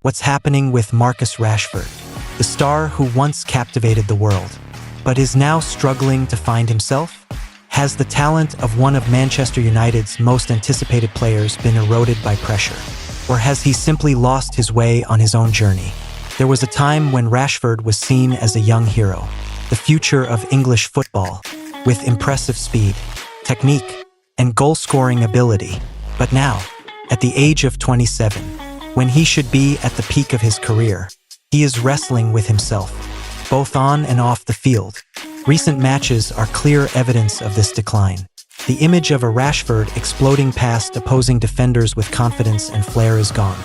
What's happening with Marcus Rashford, the star who once captivated the world, but is now struggling to find himself? Has the talent of one of Manchester United's most anticipated players been eroded by pressure? Or has he simply lost his way on his own journey? There was a time when Rashford was seen as a young hero, the future of English football, with impressive speed, technique, and goal-scoring ability. But now, at the age of 27, when he should be at the peak of his career, he is wrestling with himself, both on and off the field. Recent matches are clear evidence of this decline. The image of a Rashford exploding past opposing defenders with confidence and flair is gone.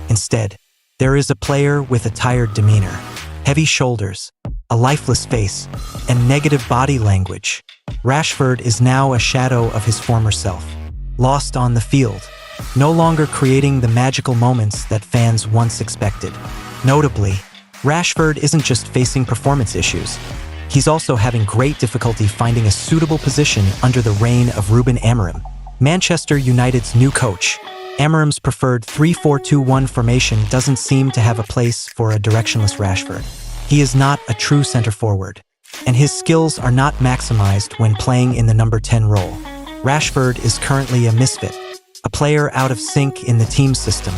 Instead, there is a player with a tired demeanor, heavy shoulders, a lifeless face, and negative body language. Rashford is now a shadow of his former self, lost on the field, no longer creating the magical moments that fans once expected. Notably, Rashford isn't just facing performance issues. He's also having great difficulty finding a suitable position under the reign of Ruben Amorim, Manchester United's new coach. Amorim's preferred 3-4-2-1 formation doesn't seem to have a place for a directionless Rashford. He is not a true center forward, and his skills are not maximized when playing in the number 10 role. Rashford is currently a misfit, a player out of sync in the team system,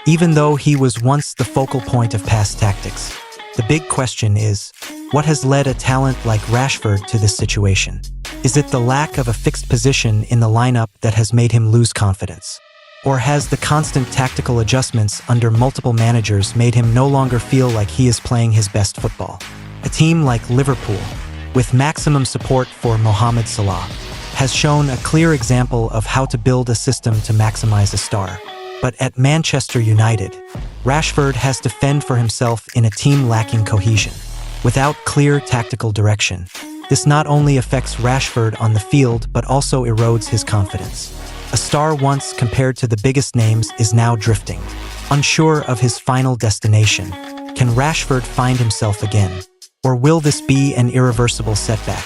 even though he was once the focal point of past tactics. The big question is, what has led a talent like Rashford to this situation? Is it the lack of a fixed position in the lineup that has made him lose confidence? Or has the constant tactical adjustments under multiple managers made him no longer feel like he is playing his best football? A team like Liverpool, with maximum support for Mohamed Salah, has shown a clear example of how to build a system to maximize a star. But at Manchester United, Rashford has to fend for himself in a team lacking cohesion, without clear tactical direction. This not only affects Rashford on the field but also erodes his confidence. A star once compared to the biggest names is now drifting, unsure of his final destination. Can Rashford find himself again? Or will this be an irreversible setback?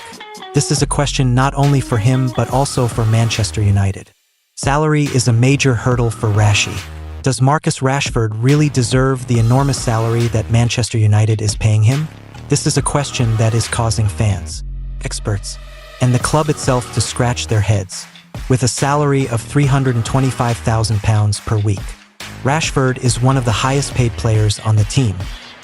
This is a question not only for him but also for Manchester United. Salary is a major hurdle for Rashi. Does Marcus Rashford really deserve the enormous salary that Manchester United is paying him? This is a question that is causing fans, experts, and the club itself to scratch their heads. With a salary of £325,000 per week, Rashford is one of the highest paid players on the team,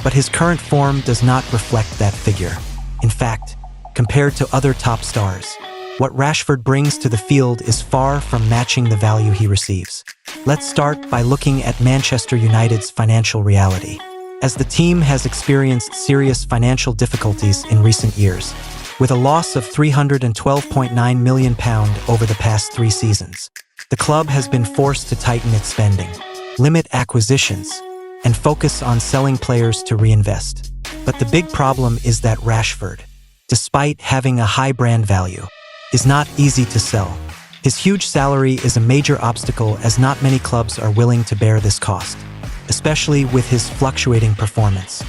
but his current form does not reflect that figure. In fact, compared to other top stars, what Rashford brings to the field is far from matching the value he receives. Let's start by looking at Manchester United's financial reality, as the team has experienced serious financial difficulties in recent years, with a loss of £312.9 million over the past 3 seasons. The club has been forced to tighten its spending, limit acquisitions, and focus on selling players to reinvest. But the big problem is that Rashford, despite having a high brand value, is not easy to sell. His huge salary is a major obstacle as not many clubs are willing to bear this cost, especially with his fluctuating performance.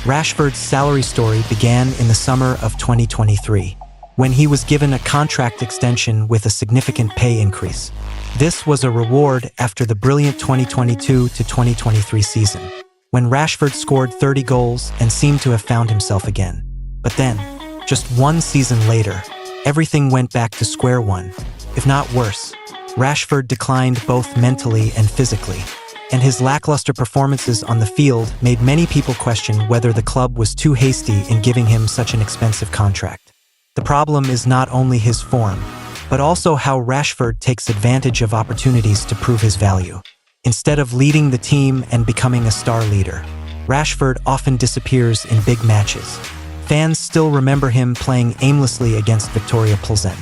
Rashford's salary story began in the summer of 2023, when he was given a contract extension with a significant pay increase. This was a reward after the brilliant 2022 to 2023 season, when Rashford scored 30 goals and seemed to have found himself again. But then, just 1 season later, everything went back to square one. If not worse, Rashford declined both mentally and physically, and his lackluster performances on the field made many people question whether the club was too hasty in giving him such an expensive contract. The problem is not only his form, but also how Rashford takes advantage of opportunities to prove his value. Instead of leading the team and becoming a star leader, Rashford often disappears in big matches. Fans still remember him playing aimlessly against Victoria Plzen,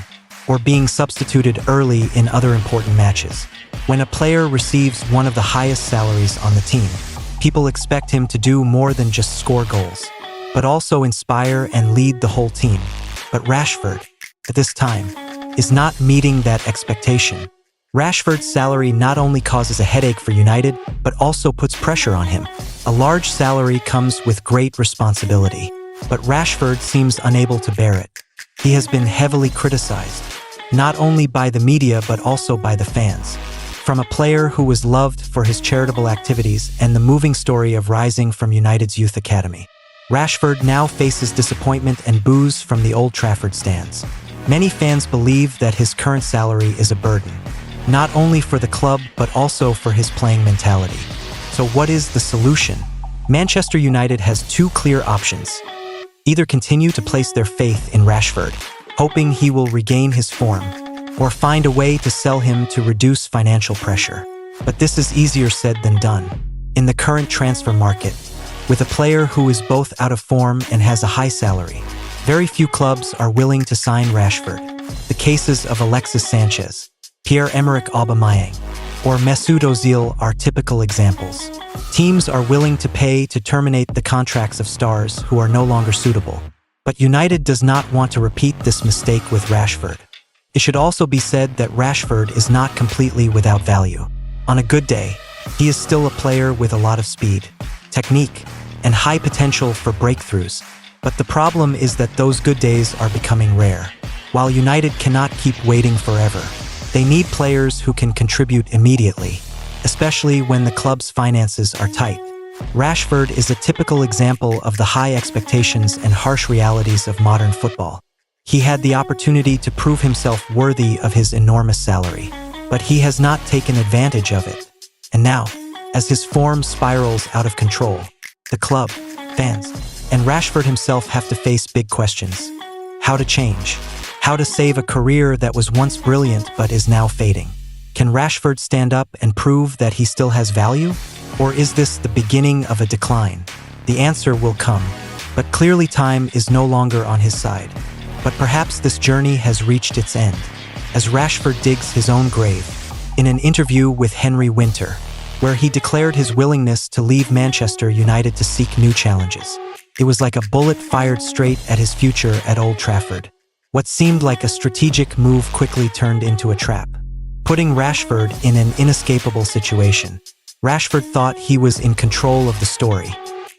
or being substituted early in other important matches. When a player receives one of the highest salaries on the team, people expect him to do more than just score goals, but also inspire and lead the whole team. But Rashford, at this time, is not meeting that expectation. Rashford's salary not only causes a headache for United, but also puts pressure on him. A large salary comes with great responsibility, but Rashford seems unable to bear it. He has been heavily criticized, not only by the media but also by the fans. From a player who was loved for his charitable activities and the moving story of rising from United's youth academy, Rashford now faces disappointment and boos from the Old Trafford stands. Many fans believe that his current salary is a burden, not only for the club but also for his playing mentality. So what is the solution? Manchester United has two clear options. Either continue to place their faith in Rashford, hoping he will regain his form, or find a way to sell him to reduce financial pressure. But this is easier said than done. In the current transfer market, with a player who is both out of form and has a high salary, very few clubs are willing to sign Rashford. The cases of Alexis Sanchez, Pierre-Emerick Aubameyang, or Mesut Ozil are typical examples. Teams are willing to pay to terminate the contracts of stars who are no longer suitable. But United does not want to repeat this mistake with Rashford. It should also be said that Rashford is not completely without value. On a good day, he is still a player with a lot of speed, technique, and high potential for breakthroughs. But the problem is that those good days are becoming rare. While United cannot keep waiting forever, they need players who can contribute immediately, especially when the club's finances are tight. Rashford is a typical example of the high expectations and harsh realities of modern football. He had the opportunity to prove himself worthy of his enormous salary, but he has not taken advantage of it. And now, as his form spirals out of control, the club, fans, and Rashford himself have to face big questions. How to change? How to save a career that was once brilliant but is now fading? Can Rashford stand up and prove that he still has value? Or is this the beginning of a decline? The answer will come, but clearly time is no longer on his side. But perhaps this journey has reached its end, as Rashford digs his own grave. In an interview with Henry Winter, where he declared his willingness to leave Manchester United to seek new challenges, it was like a bullet fired straight at his future at Old Trafford. What seemed like a strategic move quickly turned into a trap, putting Rashford in an inescapable situation. Rashford thought he was in control of the story.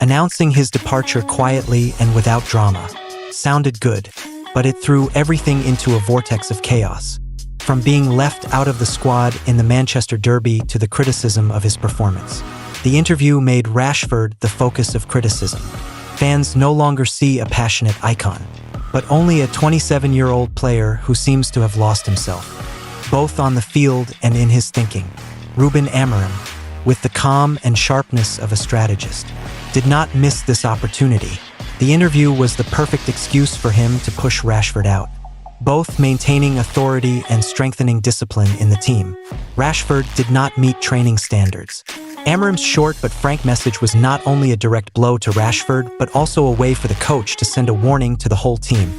Announcing his departure quietly and without drama sounded good, but it threw everything into a vortex of chaos. From being left out of the squad in the Manchester Derby to the criticism of his performance, the interview made Rashford the focus of criticism. Fans no longer see a passionate icon, but only a 27-year-old player who seems to have lost himself, both on the field and in his thinking. Ruben Amorim, with the calm and sharpness of a strategist, did not miss this opportunity. The interview was the perfect excuse for him to push Rashford out, both maintaining authority and strengthening discipline in the team. Rashford did not meet training standards. Amorim's short but frank message was not only a direct blow to Rashford, but also a way for the coach to send a warning to the whole team.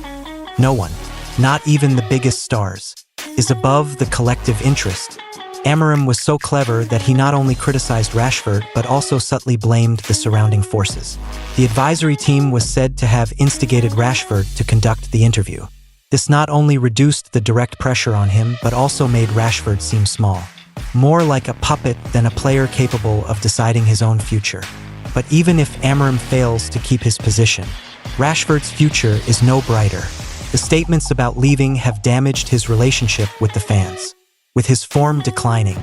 No one, not even the biggest stars, is above the collective interest. Amorim was so clever that he not only criticized Rashford but also subtly blamed the surrounding forces. The advisory team was said to have instigated Rashford to conduct the interview. This not only reduced the direct pressure on him but also made Rashford seem small, more like a puppet than a player capable of deciding his own future. But even if Amorim fails to keep his position, Rashford's future is no brighter. The statements about leaving have damaged his relationship with the fans. With his form declining,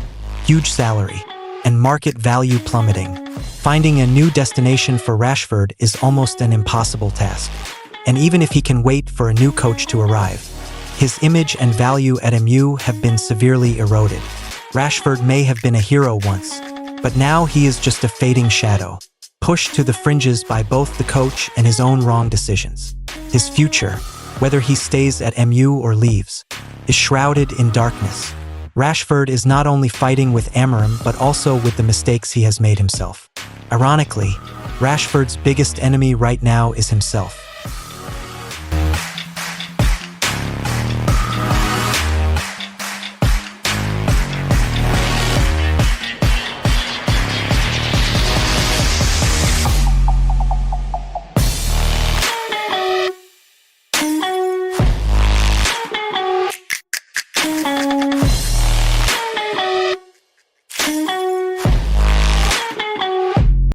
huge salary, and market value plummeting, finding a new destination for Rashford is almost an impossible task. And even if he can wait for a new coach to arrive, his image and value at MU have been severely eroded. Rashford may have been a hero once, but now he is just a fading shadow, pushed to the fringes by both the coach and his own wrong decisions. His future, whether he stays at MU or leaves, is shrouded in darkness. Rashford is not only fighting with Amorim but also with the mistakes he has made himself. Ironically, Rashford's biggest enemy right now is himself.